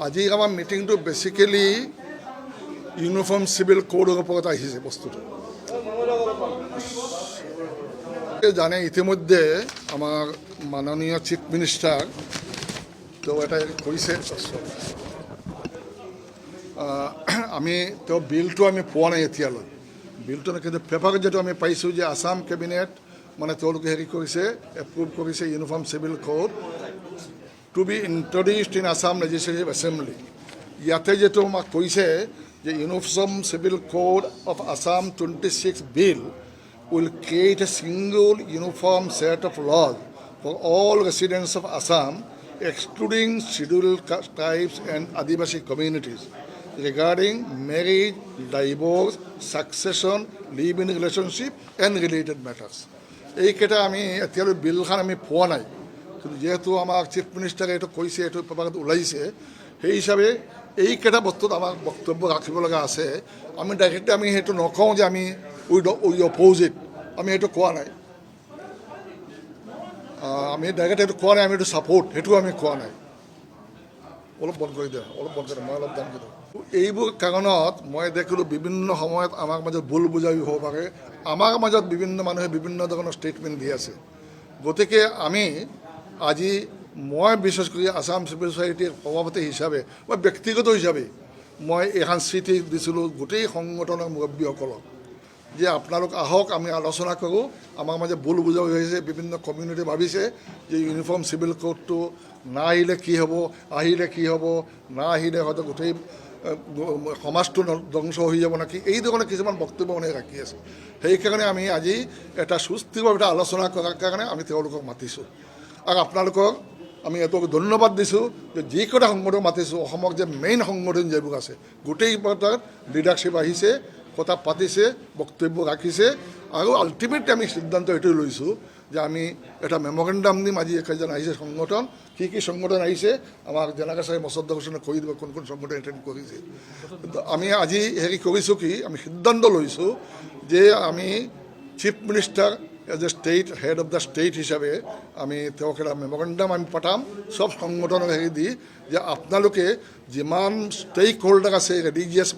আজি আমাৰ মিটিংটো basically uniform civil কোডৰ ওপৰত আহিছে বস্তুটো। জানে ইতিমধ্যে আমাৰ মাননীয় চিফ মিনিষ্টাৰ তেওঁ এটা কৰিছে, আমি তেওঁ বিলটো আমি পোৱা নাই এতিয়ালৈ। বিলটো কিন্তু পেপাৰত যিটো আমি পাইছোঁ যে আছাম কেবিনেট মানে তেওঁলোকে হেৰি কৰিছে, এপ্ৰুভ কৰিছে uniform civil code to be introduced in Assam legislative assembly. ইয়াতে যিটো আমাক কৈছে যে uniform civil code of Assam 26 bill will create a single uniform set of laws for all residents of Assam, excluding scheduled tribes and Adivasi communities, regarding marriage, divorce, succession, live-in relationship, and related matters. এই কেইটা আমি এতিয়ালৈ বিলখন আমি পোৱা নাই, কিন্তু যেহেতু আমাৰ চিফ মিনিষ্টাৰে এইটো কৈছে, এইটো পেপাৰত ওলাইছে, সেই হিচাপে এইকেইটা বস্তুত আমাক বক্তব্য ৰাখিব লগা আছে। আমি ডাইৰেক্টলি আমি সেইটো নকওঁ যে আমি উই অপ'জ ইট, আমি সেইটো কোৱা নাই। আমি ডাইৰেক্ট এইটো কোৱা নাই, আমি এইটো ছাপোৰ্ট, সেইটো আমি কোৱা নাই। অলপ বন্ধ কৰি দিয়া, অলপ বন্ধ কৰি দিয়া, মই অলপ দাম দিওঁ। এইবোৰ কাৰণত মই দেখিলোঁ বিভিন্ন সময়ত আমাৰ মাজত ভুল বুজাবি হ'ব পাৰে, আমাৰ মাজত বিভিন্ন মানুহে বিভিন্ন ধৰণৰ ষ্টেটমেণ্ট দি আছে। গতিকে আমি আজি মই বিশেষ কৰি আছাম চিভিল ছ'চাইটিৰ সভাপতি হিচাপে, মই ব্যক্তিগত হিচাপে মই এখন চিঠি দিছিলোঁ গোটেই সংগঠনৰ মুৰব্বীসকলক যে আপোনালোক আহক, আমি আলোচনা কৰোঁ। আমাৰ মাজে ভুল বুজাবুজি হৈছে, বিভিন্ন কমিউনিটি ভাবিছে যে ইউনিফৰ্ম চিভিল কোডটো নাহিলে কি হ'ব, আহিলে কি হ'ব, না আহিলে হয়তো গোটেই সমাজটো ধ্বংস হৈ যাব নেকি, এই ধৰণে কিছুমান বক্তব্য মানে ৰাখি আছে। সেইকাৰণে আমি আজি এটা সুস্থিৰভাৱে এটা আলোচনা কৰাৰ কাৰণে আমি তেওঁলোকক মাতিছোঁ। আৰু আপোনালোকক আমি এইটো ধন্যবাদ দিছোঁ যে যিকেইটা সংগঠন মাতিছোঁ, অসমক যে মেইন সংগঠন যিবোৰ আছে গোটেই তাত লিডাৰশ্বিপ আহিছে, কথা পাতিছে, বক্তব্য ৰাখিছে। আৰু আল্টিমেটলি আমি সিদ্ধান্ত এইটো লৈছোঁ যে আমি এটা মেমৰেণ্ডাম দিম। আজি একেজন আহিছে সংগঠন, কি কি সংগঠন আহিছে আমাক জেনেকা চাই মছদ্দা হোসেনে কৈ দিব কোন কোন সংগঠন এটেণ্ড কৰিছে। আমি আজি হেৰি কৰিছোঁ কি, আমি সিদ্ধান্ত লৈছোঁ যে আমি chief minister as a state head of the state হিচাপে আমি তেওঁক এটা মেমৰেণ্ডাম আমি পঠাম চব সংগঠনক হেৰি দি, যে আপোনালোকে যিমান ষ্টেক হোল্ডাৰ আছে ৰিলিজিয়াছ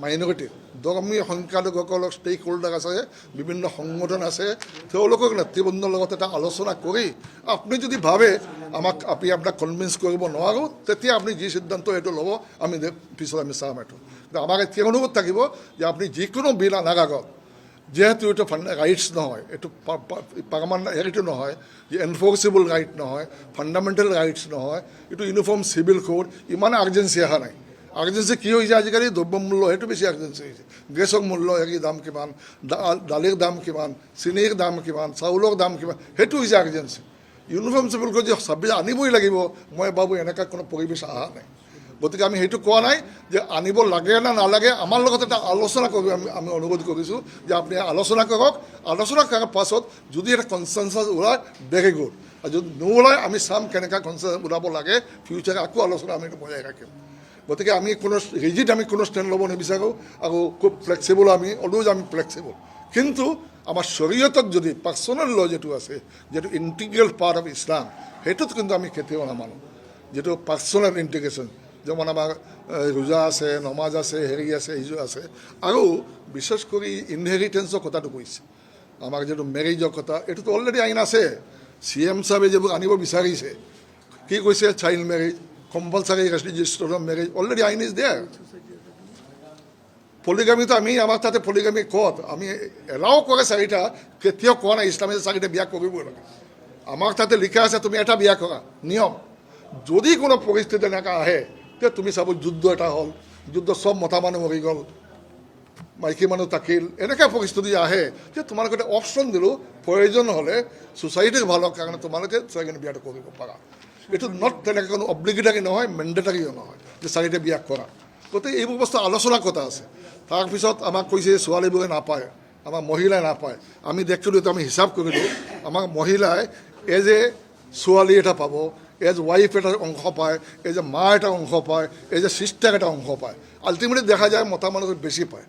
মাইনৰিটি ধৰ্মীয় সংখ্যালঘুসকলক ষ্টেক হোল্ডাৰ আছে, বিভিন্ন সংগঠন আছে, তেওঁলোকক নেতৃবৃন্দৰ লগত এটা আলোচনা কৰি আপুনি যদি ভাবে আমাক আমি আপোনাক কনভিন্স কৰিব নোৱাৰোঁ, তেতিয়া আপুনি যি সিদ্ধান্ত এইটো ল'ব, আমি পিছত আমি চাম। এইটো আমাক এতিয়া অনুৰোধ থাকিব যে আপুনি যিকোনো বিল অনাৰ আগত, যেহেতু এইটো ৰাইটছ নহয়, এইটো পাৰ্মানেণ্ট হেৰিটো নহয়, যে এনফৰ্চেবল ৰাইট নহয়, ফাণ্ডামেণ্টেল ৰাইটছ নহয়, এইটো ইউনিফৰ্ম চিভিল কোড, ইমান আৰ্জেঞ্চি অহা নাই। আৰ্জেঞ্চি কি হৈছে আজিকালি, দ্ৰব্যমূল্য সেইটো বেছি আৰ্জেঞ্চি হৈছে। গেছৰ মূল্য হেৰি দাম কিমান, দালিৰ দাম কিমান, চেনিৰ দাম কিমান, চাউলৰ দাম কিমান, সেইটো হৈছে আৰ্জেঞ্চি। ইউনিফৰ্ম চিভিল কোড যে চাব্বিছ আনিবই লাগিব, মই ভাবোঁ এনেকুৱা কোনো পৰিৱেশ অহা নাই। গতিকে আমি সেইটো কোৱা নাই যে আনিব লাগে না নালাগে, আমাৰ লগত এটা আলোচনা কৰিব আমি অনুৰোধ কৰিছোঁ যে আপুনি আলোচনা কৰক। আলোচনা কৰাৰ পাছত যদি এটা কনচেনচাছ ওলায় ভেৰি গুড, আৰু যদি নোলায় আমি চাম কেনেকুৱা কনচেনচাছ ওলাব লাগে, ফিউচাৰে আকৌ আলোচনা আমি এইটো বজাই ৰাখিম। গতিকে আমি কোনো ৰিজিড আমি কোনো ষ্টেণ্ড ল'ব নিবিচাৰোঁ, আৰু খুব ফ্লেক্সিবল আমি অলৱেজ আমি ফ্লেক্সিবল। কিন্তু আমাৰ শৰীয়তত যদি পাৰ্চনেল ল যিটো আছে, যিটো ইণ্টিগ্ৰেল পাৰ্ট অফ ইছলাম, সেইটোত কিন্তু আমি কেতিয়াও নামানো, যিটো পাৰ্চনেল ইণ্টিগ্ৰেশ্যন। যেমন আমাৰ ৰোজা আছে, নমাজ আছে, হেৰি আছে, এইযোৰ আছে। আৰু বিশেষ কৰি ইনহেৰিটেঞ্চৰ কথাটো কৈছে, আমাৰ যিটো মেৰেজৰ কথা, এইটোতো অলৰেডি আইন আছে। CM চাহাবে যিবোৰ আনিব বিচাৰিছে, কি কৈছে, child marriage, compulsory registration marriage, already আইন ইজ দেয়াৰ। পলিগামিতো আমি আমাৰ তাতে পলিগামি ক'ত আমি এলাও কৰে চাৰিটা, কেতিয়াও কোৱা নাই ইছলামে চাৰিটা বিয়া কৰিবই লাগে। আমাৰ তাতে লিখা আছে তুমি এটা বিয়া কৰা নিয়ম। যদি কোনো পৰিস্থিতি এনেকুৱা আহে, তেতিয়া তুমি চাব যুদ্ধ এটা হ'ল, যুদ্ধ চব মতা মানুহ মৰি গ'ল, মাইকী মানুহ থাকিল, এনেকুৱা পৰিস্থিতি আহে যে তোমালোকে এটা অপশ্যন দিলোঁ, প্ৰয়োজন হ'লে ছ'চাইটিৰ ভালৰ কাৰণে তোমালোকে চাৰিটা বিয়াটো কৰিব পাৰা। এইটো নট তেনেকৈ কোনো অব্লিগেটৰী নহয়, মেণ্ডেটাৰীও নহয় যে চাৰিটা বিয়া কৰা। গতিকে এইবোৰ বস্তু আলোচনাৰ কথা আছে। তাৰপিছত আমাক কৈছে ছোৱালীবোৰে নাপায়, আমাৰ মহিলাই নাপায়। আমি দেখিলোঁ, আমি হিচাপ কৰিলোঁ, আমাৰ মহিলাই এজ এ ছোৱালী এটা পাব, এজ ৱাইফ এটা অংশ পায়, এজ এ মা এটা অংশ পায়, এজ এ চিষ্টাৰ এটা অংশ পায়। আল্টিমেটলি দেখা যায় মতা মানুহ বেছি পায়।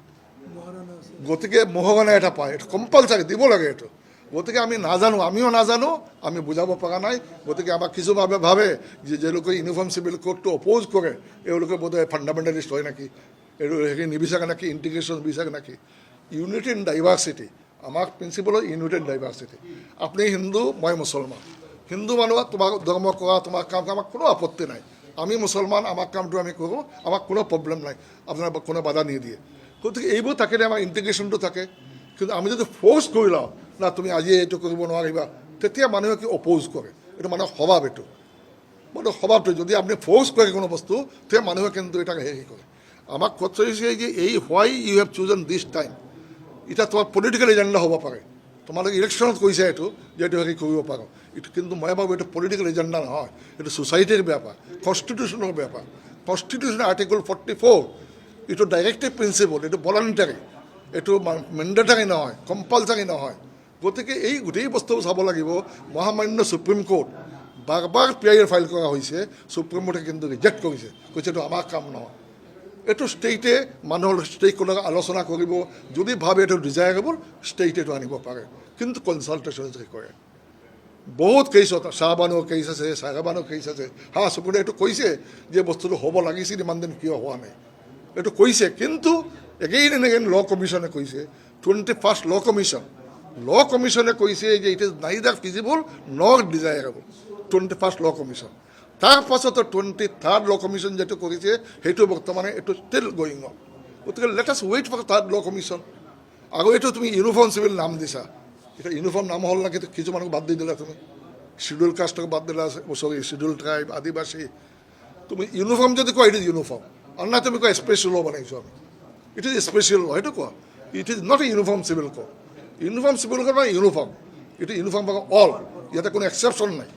গতিকে মহাৰণা এটা পায়, এইটো কম্পালচাৰী দিব লাগে এইটো। গতিকে আমি নাজানো, আমিও নাজানো, আমি বুজাব পৰা নাই। গতিকে আমাক কিছু ভাবে যে যেলোকে ইউনিফৰ্ম চিভিল কোডটো অপ'জ কৰে এওঁলোকে বোধহয় ফাণ্ডামেণ্টেলিষ্ট হয় নেকি, হেৰি নিবিচাৰে নেকি, ইণ্টিগ্ৰেশ্যন বিচাৰে নেকি। ইউনিটি ইন ডাইভাৰ্চিটি, আমাক প্ৰিন্সিপল ইউনিটি ইন ডাইভাৰ্চিটি। আপুনি হিন্দু, মই মুছলমান, হিন্দু মানুহ তোমাৰ ধৰ্ম কৰা, তোমাৰ কাম কৰা, আমাক কোনো আপত্তি নাই। আমি মুছলমান, আমাৰ কামটো আমি কৰোঁ, আমাক কোনো প্ৰব্লেম নাই, আপোনাৰ কোনো বাধা নিদিয়ে। গতিকে এইবোৰ থাকিলে আমাৰ ইণ্টিগ্ৰেশ্যনটো থাকে। কিন্তু আমি যদি ফ'ৰ্চ কৰি লওঁ না তুমি আজি এইটো কৰিব নোৱাৰিবা, তেতিয়া মানুহে কি অপ'জ কৰে। এইটো মানুহৰ স্বভাৱ, এইটো মানুহৰ স্বভাৱটো। যদি আপুনি ফ'ৰ্চ কৰে কোনো বস্তু, তেতিয়া মানুহে কিন্তু এটাক হেৰি কৰে। আমাক কথা হৈছে যে এই হোৱাই ইউ হেভ চুজন দিছ টাইম, এতিয়া তোমাৰ পলিটিকেল এজেণ্ডা হ'ব পাৰে, তোমালোকে ইলেকশ্যনত কৈছে এইটো যে এইটো হেৰি কৰিব পাৰোঁ, এইটো কিন্তু মই ভাবোঁ এইটো পলিটিকেল এজেণ্ডা নহয়, এইটো ছ'চাইটিৰ বেপাৰ, কনষ্টিটিউশ্যনৰ বেপাৰ। কনষ্টিটিউশ্যনৰ আৰ্টিকল 44 এইটো ডাইৰেক্টিভ প্ৰিন্সিপল, এইটো ভলাণ্টাৰী, এইটো মেণ্ডেটাৰী নহয়, কম্পালচাৰী নহয়। গতিকে এই গোটেই বস্তুবোৰ চাব লাগিব। মহামান্য সুপ্ৰিম কোৰ্ট বাৰ বাৰ PIL ফাইল কৰা হৈছে, সুপ্ৰিম কোৰ্টে কিন্তু ৰিজেক্ট কৰিছে, কৈছে এইটো আমাৰ কাম নহয়। এইটো ষ্টেটে মানুহৰ ষ্টেকৰ লগত আলোচনা কৰিব, যদি ভাবে এইটো ডিজায়াৰেবল ষ্টেটে এইটো আনিব পাৰে, কিন্তু কনচালটেশ্যন কৰে। বহুত কেইছত শ্বাহবানৰ কেছ আছে, চাহাবানৰ কেছ আছে। সুপ্ৰিম কোৰ্টে এইটো কৈছে যে বস্তুটো হ'ব লাগিছিল, ইমান দিন কিয় হোৱা নাই, এইটো কৈছে। কিন্তু এগেইন এণ্ড এগেইন ল' কমিশ্যনে কৈছে, 21st ল' কমিশ্যনে কৈছে যে ইট ইজ নাইদাৰ ফিজিবল নৰ ডিজায়াৰেবল, 21st ল' কমিশ্যন। তাৰ পাছতো 23rd ল' কমিশ্যন যিটো কৰিছে সেইটো বৰ্তমানে এইটো ষ্টিল গয়িং অন। গতিকে let us wait for 3rd law' commission. আৰু এইটো তুমি ইউনিফৰ্ম চিভিল নাম দিছা, এতিয়া ইউনিফৰ্ম নাম হ'ল নেকি, কিছুমানক বাদ দি দিলা তুমি, শিডিউল কাষ্টক বাদ দিলা, শিডিউল ট্ৰাইব, আদিবাসী। তুমি ইউনিফৰ্ম যদি কোৱা ইট ইজ ইউনিফৰ্ম, আৰু নাই তুমি কোৱা স্পেচিয়েল ল' বনাইছোঁ আমি, ইট ইজ স্পেচিয়েল ল', সেইটো কোৱা। It is not a uniform civil code. Uniform civil code মানে ইউনিফৰ্ম, এইটো ইউনিফৰ্ম অল, ইয়াতে কোনো এক্সেপশ্যন নাই।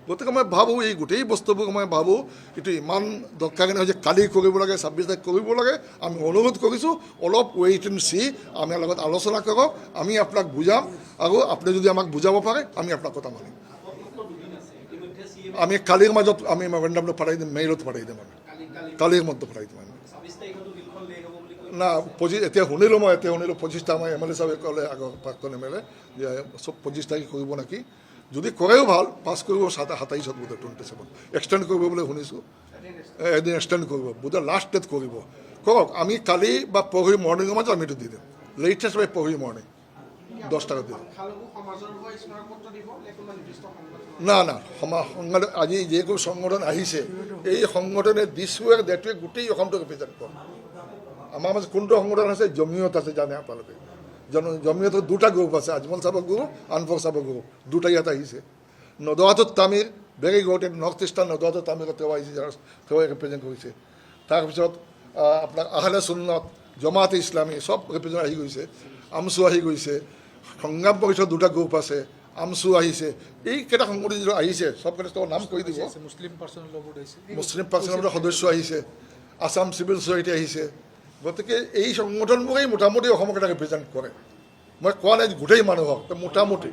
গতিকে মই ভাবোঁ এই গোটেই বস্তুবোৰ মই ভাবোঁ এইটো ইমান দৰকাৰী নহয় যে কালি কৰিব লাগে, 26 তাৰিখ কৰিব লাগে। আমি অনুৰোধ কৰিছোঁ অলপ ৱেইট এণ্ড চি, আমাৰ লগত আলোচনা কৰক, আমি আপোনাক বুজাম, আৰু আপুনি যদি আমাক বুজাব পাৰে আমি আপোনাক কথা মানিম। আমি কালিৰ মাজত আমি মেমৰেণ্ডামটো পঠাই দিম, মেইলত পঠাই দিম, আমি কালিৰ মধ্যে পঠাই দিম। আমি না এতিয়া শুনিলোঁ, মই এতিয়া শুনিলোঁ 25টা আমাৰ MLA চাবে ক'লে, আগৰ প্ৰাক্তন MLA যে 25 তাৰিখ কৰিব নেকি, যদি কৰেও ভাল, পাছ কৰিব 27 বোধহয় 27 এক্সটেণ্ড কৰিব বুলি শুনিছোঁ, এদিন এক্সটেণ্ড কৰিব বোধহয়, লাষ্ট ডেট কৰিব। কৰক, আমি কালি বা পৰহি মৰ্ণিঙৰ মাজত আমি এইটো দি দিম, লেটেষ্ট বাই পৰহি মৰ্ণিং 10 টাকাত দিম। না সংগঠন আজি যিবোৰ সংগঠন আহিছে, এই সংগঠনে দিছ ৱেক ডেট ৱেক গোটেই অসমটো ৰিপ্ৰেজেণ্ট কৰে। আমাৰ মাজত কোনটো সংগঠন আছে, জমিয়ত আছে, জানে আপোনালোকে। জমিয়তৰ 2টা গ্ৰুপ আছে, আজমল চাহাবৰ গ্ৰুপ, আনফৰ চাহাবৰ গ্ৰুপ, 2টা ইয়াত আহিছে। নদৱাতুত তামিৰ, ভেৰি গুড, নৰ্থ ইষ্টাৰ্ণ নদৱাতুত তামিৰত তেওঁ আহিছে, তেওঁ ৰিপ্ৰেজেণ্ট কৰিছে। তাৰপিছত আপোনাৰ আহলে সুন্নত, জমাতে ইছলামী চব ৰিপ্ৰেজেণ্ট আহি গৈছে। আমচু আহি গৈছে, সংগ্ৰাম পৰিষদ 2টা গ্ৰুপ আছে, আমচু আহিছে। এইকেইটা সংগঠন যিটো আহিছে চবকেইটা তেওঁৰ নাম কৰি দিব। মুছলিম পাৰ্চনেলৰ সদস্য আহিছে, আছাম চিভিল ছ'চাইটি আহিছে। গতিকে এই সংগঠনবোৰেই মোটামুটি অসমক এটা ৰিপ্ৰেজেণ্ট কৰে। মই কোৱা নাই গোটেই মানুহক, মোটামুটি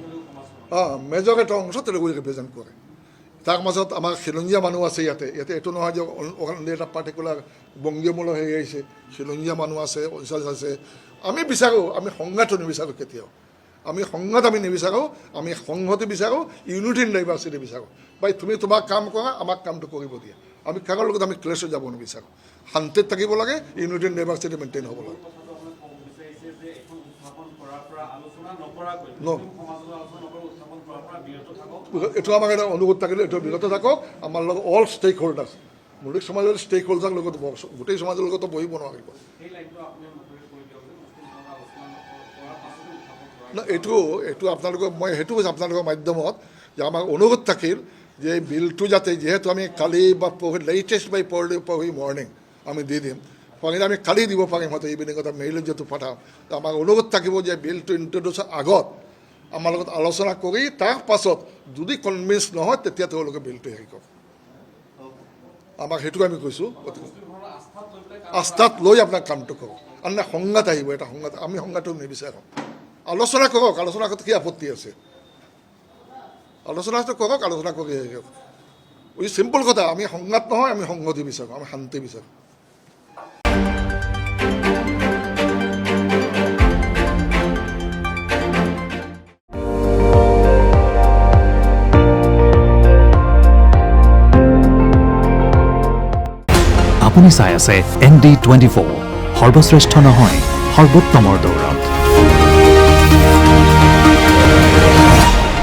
মেজৰ এটা অংশ তেওঁলোকে ৰিপ্ৰেজেণ্ট কৰে। তাৰ মাজত আমাৰ খিলঞ্জীয়া মানুহ আছে ইয়াতে এইটো নহয় যে এটা পাৰ্টিকুলাৰ বংগীয়মূলৰ হেৰি আহিছে, খিলঞ্জীয়া মানুহ আছে, অঞ্চল আছে। আমি বিচাৰোঁ, আমি সংঘাতটো নিবিচাৰোঁ কেতিয়াও, আমি সংঘাত আমি নিবিচাৰোঁ, আমি সংহতি বিচাৰোঁ, ইউনিটি ইন ডাইভাৰ্চিটি বিচাৰোঁ। ভাই তুমি তোমাৰ কাম কৰা, আমাক কামটো কৰিব দিয়া। আমি কাৰো লগত আমি ক্লেছত যাব নিবিচাৰোঁ, শান্তিত থাকিব লাগে, ইউনিটি ইন ডাইভাৰ্চিটি মেইনটেইন হ'ব লাগে। এইটো আমাক এটা অনুৰোধ থাকিলে, এইটো বিৰত থাকক। আমাৰ লগত অল ষ্টেক হোল্ডাৰ্ছ, মৌলিক সমাজৰ ষ্টেক হোল্ডাৰৰ লগত গোটেই সমাজৰ লগতো বহিব নোৱাৰিব। এইটো আপোনালোকক মই সেইটো কৈছোঁ আপোনালোকৰ মাধ্যমত যে আমাৰ অনুৰোধ থাকিল যে এই বিলটো যাতে, যিহেতু আমি কালি বা পৰহি লেটেষ্ট বাই পৰহি মৰ্ণিং আমি দি দিম, পাৰিলে আমি কালি দিব পাৰিম, হয়তো ইভিনিঙত মেইলত যিহেতু পঠাম। আমাৰ অনুৰোধ থাকিব যে বিলটো ইণ্ট্ৰডিউচৰ আগত আমাৰ লগত আলোচনা কৰি তাৰ পাছত যদি কনভিন্স নহয় তেতিয়া তেওঁলোকে বিলটো হেৰি কৰক। আমাক সেইটো আমি কৈছোঁ, আস্থাত লৈ আপোনাৰ কামটো কৰক। আননা সংঘাত আহিব, এটা সংঘাত, আমি সংঘাতটো নিবিচাৰোঁ। আলোচনা কৰক, আলোচনা কৰাত কি আপত্তি আছে, আলোচনাটো কৰক, আলোচনা কৰি হেৰি কৰক। চিম্পল কথা, আমি সংঘাত নহয়, আমি সংহতি বিচাৰোঁ, আমি শান্তি বিচাৰোঁ। আপুনি চাই আছে ND24 সৰ্বশ্ৰেষ্ঠ নহয় সৰ্বোত্তমৰ দৌৰ